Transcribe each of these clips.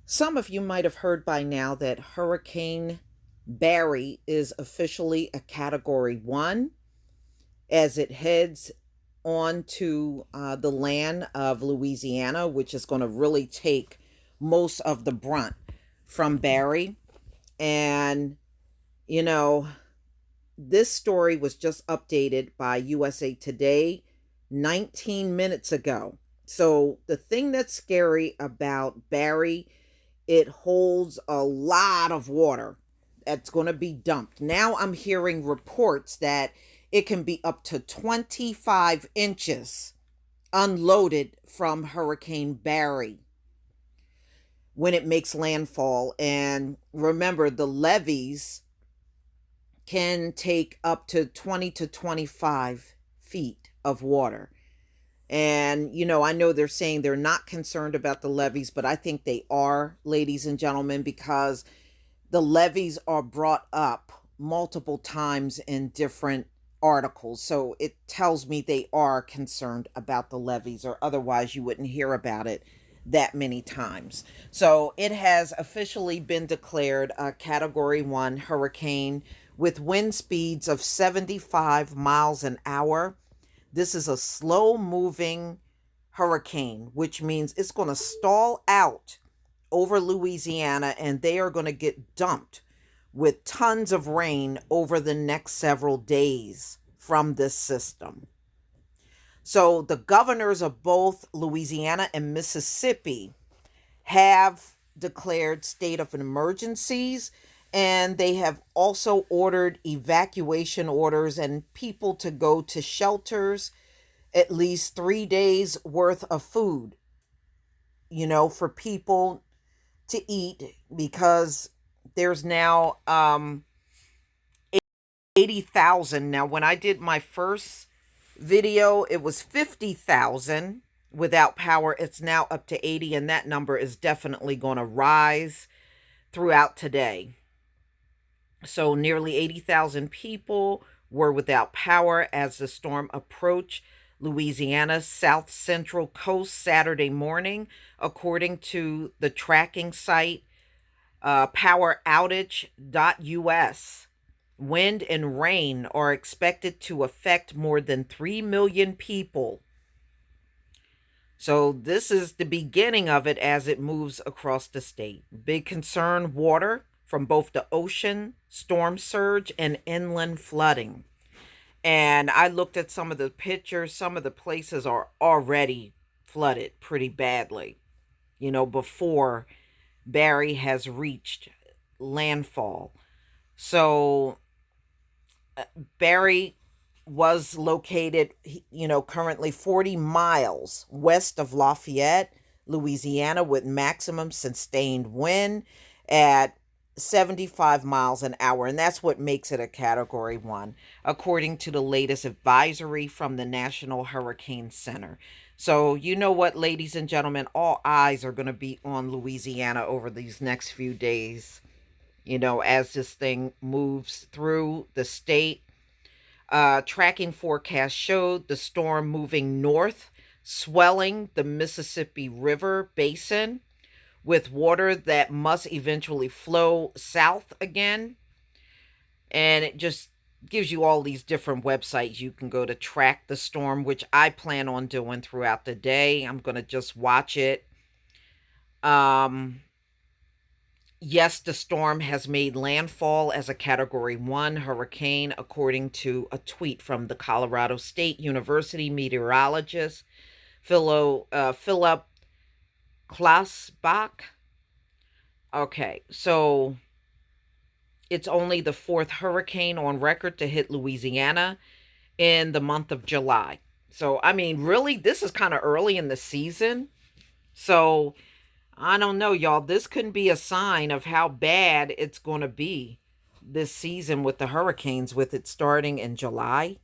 Some of you might have heard by now that Hurricane Barry is officially a Category 1 as it heads on to the land of Louisiana, which is going to really take most of the brunt from Barry. And, you know, this story was just updated by USA Today 19 minutes ago. So, the thing that's scary about Barry, it holds a lot of water that's going to be dumped. Now I'm hearing reports that it can be up to 25 inches unloaded from Hurricane Barry when it makes landfall. And remember, the levees can take up to 20 to 25 feet of water. And, I know they're saying they're not concerned about the levees, but I think they are, ladies and gentlemen, because the levees are brought up multiple times in different articles. So it tells me they are concerned about the levees, or otherwise you wouldn't hear about it that many times. So it has officially been declared a Category 1 hurricane with wind speeds of 75 miles an hour. This is a slow moving hurricane, which means it's going to stall out over Louisiana and they are going to get dumped with tons of rain over the next several days from this system. So the governors of both Louisiana and Mississippi have declared state of emergencies, and they have also ordered evacuation orders and people to go to shelters, at least 3 days worth of food, for people to eat, because there's now 80,000. Now, when I did my first video, it was 50,000 without power. It's now up to 80, and that number is definitely going to rise throughout today. So nearly 80,000 people were without power as the storm approached Louisiana's south central coast Saturday morning, according to the tracking site poweroutage.us. Wind and rain are expected to affect more than 3 million people. So this is the beginning of it as it moves across the state. Big concern: water from both the ocean, storm surge, and inland flooding. And I looked at some of the pictures. Some of the places are already flooded pretty badly, before Barry has reached landfall. So Barry was located, currently 40 miles west of Lafayette, Louisiana, with maximum sustained wind at 75 miles an hour. And that's what makes it a Category 1, according to the latest advisory from the National Hurricane Center. So, you know what, ladies and gentlemen, all eyes are going to be on Louisiana over these next few days, as this thing moves through the state. Tracking forecast showed the storm moving north, swelling the Mississippi River basin with water that must eventually flow south again. And it just gives you all these different websites you can go to track the storm, which I plan on doing throughout the day. I'm going to just watch it. Yes, the storm has made landfall as a Category 1 hurricane, according to a tweet from the Colorado State University meteorologist Philip Klaasbach. Okay, so it's only the fourth hurricane on record to hit Louisiana in the month of July. So, I mean, really, this is kind of early in the season. So, I don't know, y'all. This couldn't be a sign of how bad it's going to be this season with the hurricanes, with it starting in July.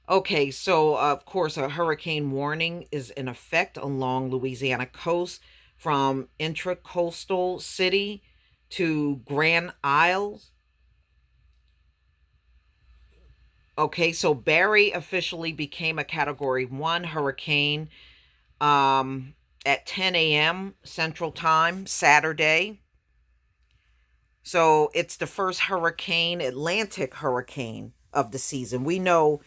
Okay, so of course, a hurricane warning is in effect along Louisiana coast from intracoastal city to Grand Isles. Okay, so Barry officially became a Category 1 hurricane at 10 a.m. Central Time, Saturday. So it's the first Atlantic hurricane of the season. We know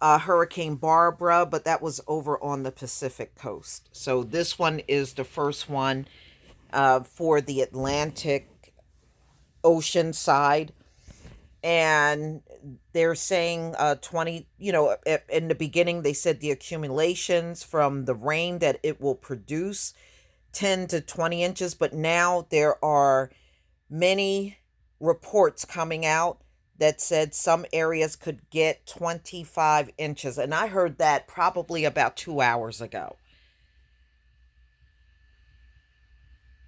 Hurricane Barbara, but that was over on the Pacific coast. So this one is the first one for the Atlantic Ocean side. And they're saying 20, in the beginning they said the accumulations from the rain that it will produce 10 to 20 inches, but now there are many reports coming out that said some areas could get 25 inches. And I heard that probably about 2 hours ago.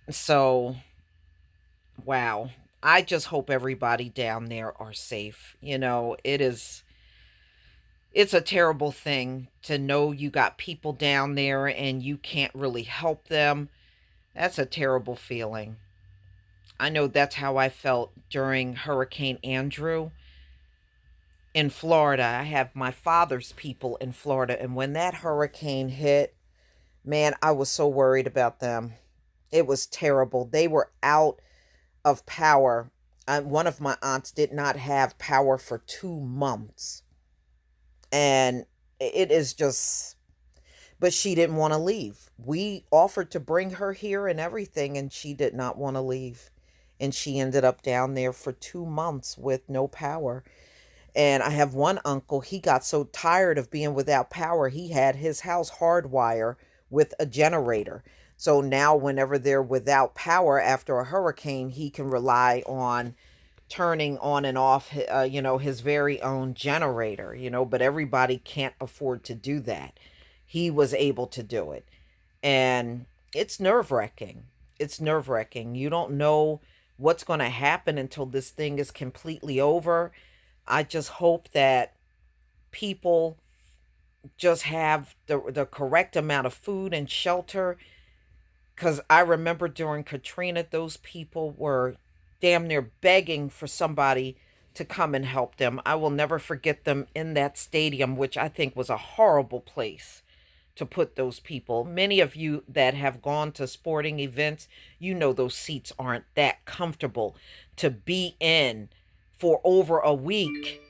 So, wow. I just hope everybody down there are safe. It's a terrible thing to know you got people down there and you can't really help them. That's a terrible feeling. I know that's how I felt during Hurricane Andrew in Florida. I have my father's people in Florida, and when that hurricane hit, man, I was so worried about them. It was terrible. They were out of power. One of my aunts did not have power for 2 months. And it is just, but she didn't want to leave. We offered to bring her here and everything, and she did not want to leave. And she ended up down there for 2 months with no power. And I have one uncle, he got so tired of being without power, he had his house hardwire with a generator. So now, whenever they're without power after a hurricane, he can rely on turning on and off, his very own generator, but everybody can't afford to do that. He was able to do it. And it's nerve wracking. It's nerve wracking. You don't know what's going to happen until this thing is completely over. I just hope that people just have the correct amount of food and shelter. Because I remember during Katrina, those people were damn near begging for somebody to come and help them. I will never forget them in that stadium, which I think was a horrible place to put those people. Many of you that have gone to sporting events, those seats aren't that comfortable to be in for over a week.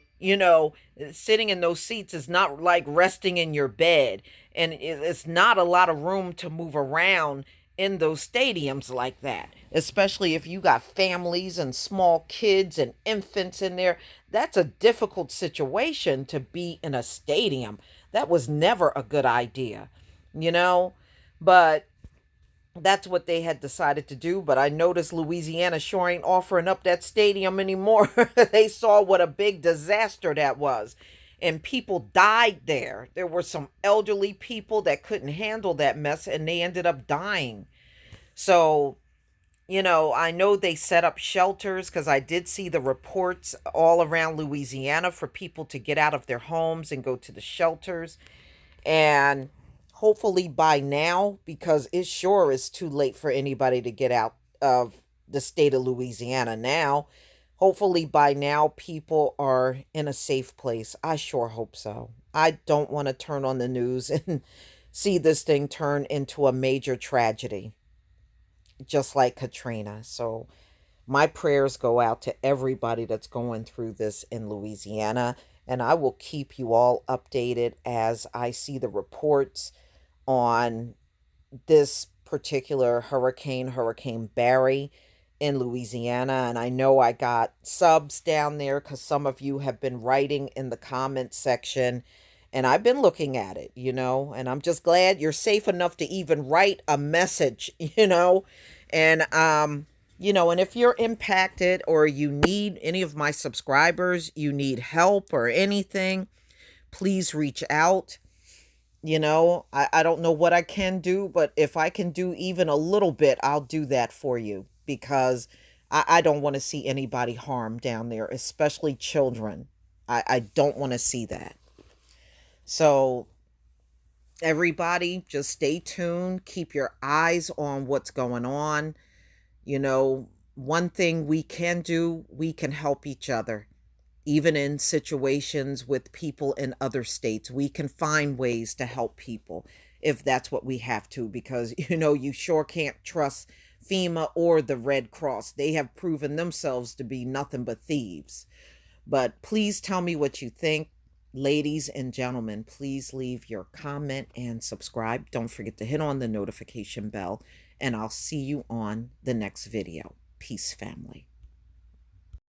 Sitting in those seats is not like resting in your bed, and it's not a lot of room to move around in those stadiums like that, especially if you got families and small kids and infants in there. That's a difficult situation to be in a stadium. That was never a good idea, you know? But that's what they had decided to do. But I noticed Louisiana sure ain't offering up that stadium anymore. They saw what a big disaster that was. And people died there. There were some elderly people that couldn't handle that mess, and they ended up dying. So, I know they set up shelters, because I did see the reports all around Louisiana for people to get out of their homes and go to the shelters. And hopefully by now, because it sure is too late for anybody to get out of the state of Louisiana now. Hopefully by now people are in a safe place. I sure hope so. I don't want to turn on the news and see this thing turn into a major tragedy, just like Katrina. So my prayers go out to everybody that's going through this in Louisiana, and I will keep you all updated as I see the reports on this particular hurricane, Hurricane Barry in Louisiana. And I know I got subs down there because some of you have been writing in the comment section, and I've been looking at it, and I'm just glad you're safe enough to even write a message, and and if you're impacted or you need any of my subscribers, you need help or anything, please reach out. I don't know what I can do, but if I can do even a little bit, I'll do that for you, because I don't want to see anybody harmed down there, especially children. I don't want to see that. So everybody, just stay tuned. Keep your eyes on what's going on. One thing we can do, we can help each other. Even in situations with people in other states, we can find ways to help people. if that's what we have to, because, you sure can't trust FEMA or the Red Cross. They have proven themselves to be nothing but thieves. But please tell me what you think. Ladies and gentlemen, please leave your comment and subscribe. Don't forget to hit on the notification bell, and I'll see you on the next video. Peace, family.